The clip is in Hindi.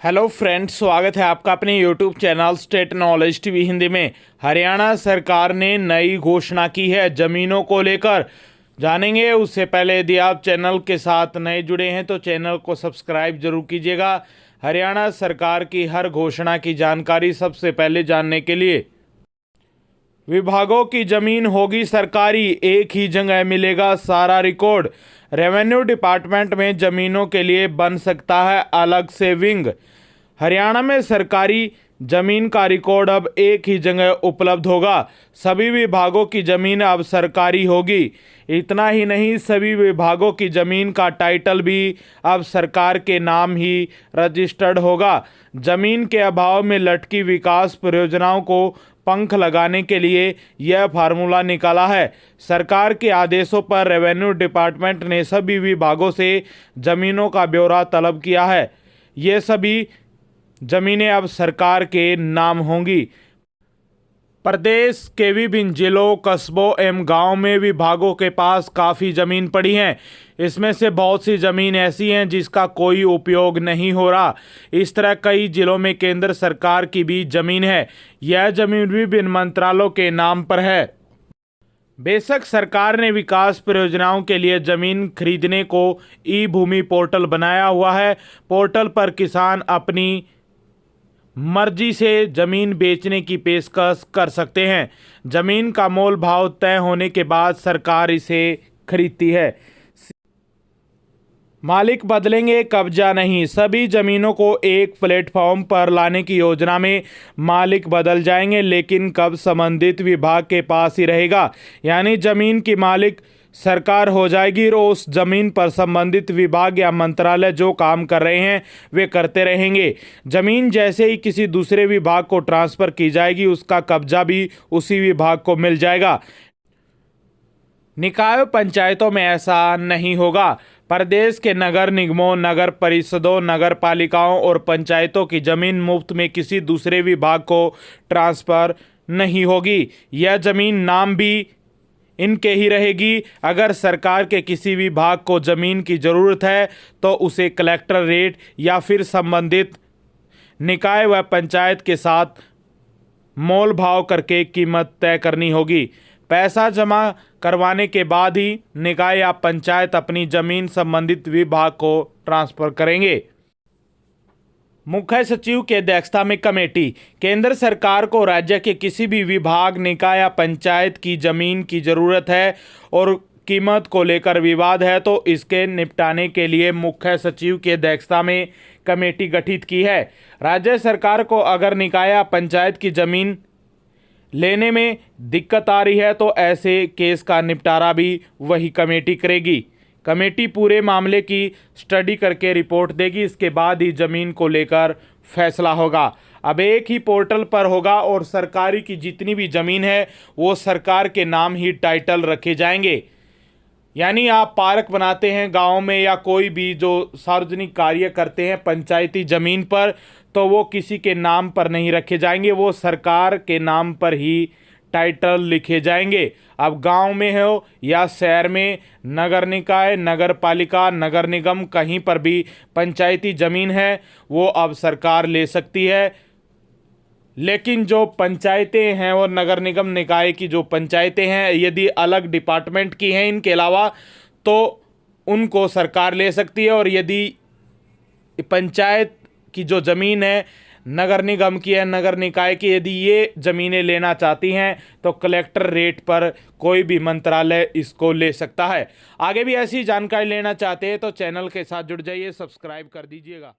हेलो फ्रेंड्स, स्वागत है आपका अपने YouTube channel state knowledge TV Hindi में। हरियाणा सरकार ने नई घोषणा की है जमीनों को लेकर। जानेंगे उससे पहले यदि आप चैनल के साथ नए जुड़े हैं तो चैनल को सब्सक्राइब जरूर कीजिएगा। हरियाणा सरकार की हर घोषणा की जानकारी सबसे पहले जानने के लिए विभागों की जमीन होगी सरकारी, एक ही जगह मिलेगा सारा रिकॉर्ड। रेवेन्यू डिपार्टमेंट में जमीनों के लिए बन सकता है अलग से विंग। हरियाणा में सरकारी जमीन का रिकॉर्ड अब एक ही जगह उपलब्ध होगा। सभी विभागों की जमीन अब सरकारी होगी। इतना ही नहीं, सभी विभागों की जमीन का टाइटल भी अब सरकार के नाम ही रजिस्टर्ड होगा। जमीन के अभाव में लटकी विकास परियोजनाओं को पंख लगाने के लिए यह फार्मूला निकाला है। सरकार के आदेशों पर रेवेन्यू डिपार्टमेंट ने सभी विभागों से जमीनों का ब्यौरा तलब किया है। ये सभी जमीनें अब सरकार के नाम होंगी। प्रदेश के विभिन्न जिलों, कस्बों एवं गांवों में विभागों के पास काफ़ी ज़मीन पड़ी है। इसमें से बहुत सी ज़मीन ऐसी हैं जिसका कोई उपयोग नहीं हो रहा। इस तरह कई जिलों में केंद्र सरकार की भी ज़मीन है। यह ज़मीन विभिन्न मंत्रालयों के नाम पर है। बेशक सरकार ने विकास परियोजनाओं के लिए ज़मीन खरीदने को ई भूमि पोर्टल बनाया हुआ है। पोर्टल पर किसान अपनी मर्जी से जमीन बेचने की पेशकश कर सकते हैं। जमीन का मोल भाव तय होने के बाद सरकार इसे खरीदती है। मालिक बदलेंगे, कब्जा नहीं। सभी जमीनों को एक प्लेटफॉर्म पर लाने की योजना में मालिक बदल जाएंगे, लेकिन कब संबंधित विभाग के पास ही रहेगा। यानी जमीन की मालिक सरकार हो जाएगी और उस जमीन पर संबंधित विभाग या मंत्रालय जो काम कर रहे हैं वे करते रहेंगे। जमीन जैसे ही किसी दूसरे विभाग को ट्रांसफर की जाएगी, उसका कब्जा भी उसी विभाग को मिल जाएगा। निकाय पंचायतों में ऐसा नहीं होगा। प्रदेश के नगर निगमों, नगर परिषदों, नगर पालिकाओं और पंचायतों की जमीन मुफ्त में किसी दूसरे विभाग को ट्रांसफर नहीं होगी। यह जमीन नाम भी इनके ही रहेगी। अगर सरकार के किसी विभाग को जमीन की ज़रूरत है तो उसे कलेक्टर रेट या फिर संबंधित निकाय व पंचायत के साथ मोल भाव करके कीमत तय करनी होगी। पैसा जमा करवाने के बाद ही निकाय या पंचायत अपनी जमीन संबंधित विभाग को ट्रांसफर करेंगे। मुख्य सचिव की अध्यक्षता में कमेटी। केंद्र सरकार को राज्य के किसी भी विभाग, निकाय या पंचायत की जमीन की जरूरत है और कीमत को लेकर विवाद है तो इसके निपटाने के लिए मुख्य सचिव की अध्यक्षता में कमेटी गठित की है। राज्य सरकार को अगर निकाय या पंचायत की जमीन लेने में दिक्कत आ रही है तो ऐसे केस का निपटारा भी वही कमेटी करेगी। कमेटी पूरे मामले की स्टडी करके रिपोर्ट देगी। इसके बाद ही जमीन को लेकर फैसला होगा। अब एक ही पोर्टल पर होगा और सरकारी की जितनी भी ज़मीन है वो सरकार के नाम ही टाइटल रखे जाएंगे। यानी आप पार्क बनाते हैं गांव में या कोई भी जो सार्वजनिक कार्य करते हैं पंचायती ज़मीन पर, तो वो किसी के नाम पर नहीं रखे जाएंगे, वो सरकार के नाम पर ही टाइटल लिखे जाएंगे। अब गांव में हो या शहर में, नगर निकाय, नगर पालिका, नगर निगम, कहीं पर भी पंचायती ज़मीन है वो अब सरकार ले सकती है। लेकिन जो पंचायतें हैं और नगर निगम निकाय की जो पंचायतें हैं, यदि अलग डिपार्टमेंट की हैं इनके अलावा, तो उनको सरकार ले सकती है। और यदि पंचायत की जो ज़मीन है, नगर निगम की है, नगर निकाय की, यदि ये ज़मीनें लेना चाहती हैं तो कलेक्टर रेट पर कोई भी मंत्रालय इसको ले सकता है। आगे भी ऐसी जानकारी लेना चाहते हैं तो चैनल के साथ जुड़ जाइए, सब्सक्राइब कर दीजिएगा।